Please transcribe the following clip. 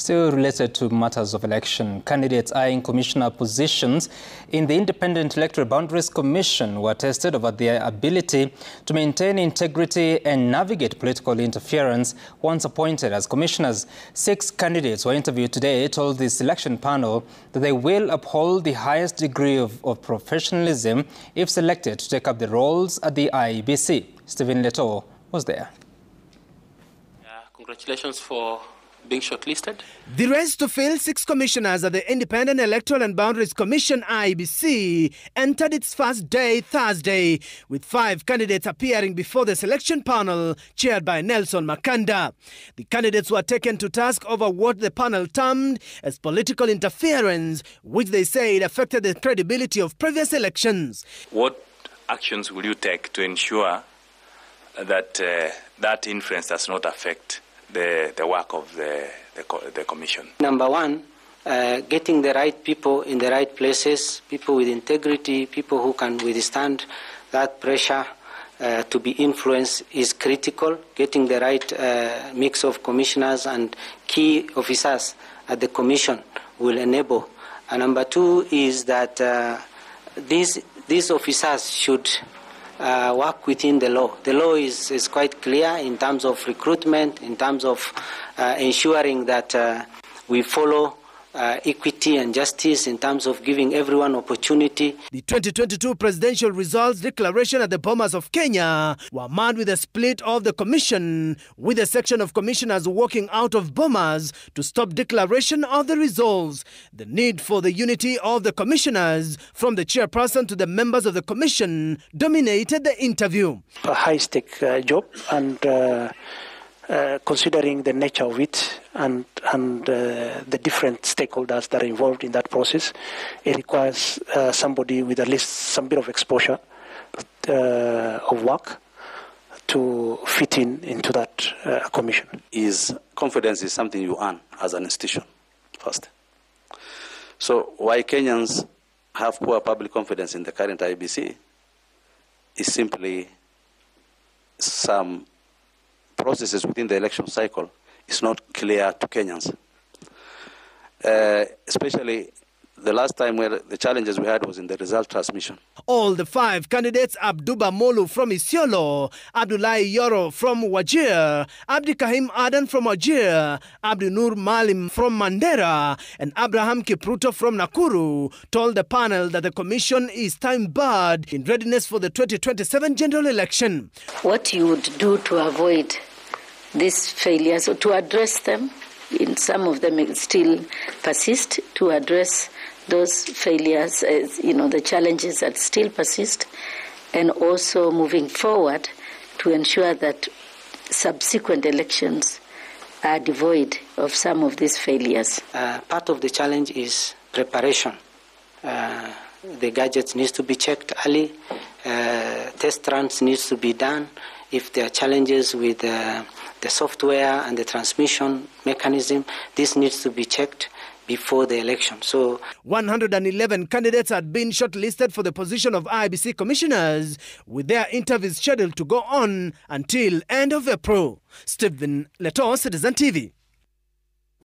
Still related to matters of election, candidates eyeing commissioner positions in the Independent Electoral Boundaries Commission were tested over their ability to maintain integrity and navigate political interference once appointed as commissioners. 6 candidates who were interviewed today told the selection panel that they will uphold the highest degree of professionalism if selected to take up the roles at the IEBC. Stephen Leto was there. Congratulations for being shortlisted. The race to fill 6 commissioners at the Independent Electoral and Boundaries Commission IEBC entered its first day Thursday, with 5 candidates appearing before the selection panel chaired by Nelson Makanda. The candidates were taken to task over what the panel termed as political interference, which they said affected the credibility of previous elections. What actions will you take to ensure that that influence does not affect the work of the commission? Number one, getting the right people in the right places, people with integrity, people who can withstand that pressure to be influenced is critical. Getting the right mix of commissioners and key officers at the commission will enable. And number 2 is that these officers should work within the law. The law is quite clear in terms of recruitment, in terms of ensuring that we follow equity and justice, in terms of giving everyone opportunity. The 2022 presidential results declaration at the Bomas of Kenya were marred with a split of the commission, with a section of commissioners walking out of Bomas to stop declaration of the results. The need for the unity of the commissioners, from the chairperson to the members of the commission, dominated the interview. A high-stake job, and considering the nature of it and the different stakeholders that are involved in that process, it requires somebody with at least some bit of exposure of work to fit into that commission. Confidence is something you earn as an institution first. So why Kenyans have poor public confidence in the current IEBC is simply some processes within the election cycle is not clear to Kenyans. Especially the last time where the challenges we had was in the result transmission. All the 5 candidates, Abduba Molu from Isiolo, Abdullahi Yoro from Wajir, Abdi Kahim Adan from Wajir, Abdi Nur Malim from Mandera, and Abraham Kipruto from Nakuru, told the panel that the commission is time-barred in readiness for the 2027 general election. What you would do to avoid these failures, or to address them, in some of them still persist, to address those failures, the challenges that still persist, and also moving forward to ensure that subsequent elections are devoid of some of these failures. Part of the challenge is preparation. The gadgets needs to be checked early. Test runs needs to be done. If there are challenges with the software and the transmission mechanism, this needs to be checked before the election. So 111 candidates had been shortlisted for the position of IEBC commissioners, with their interviews scheduled to go on until end of April. Stephen Leto, Citizen TV.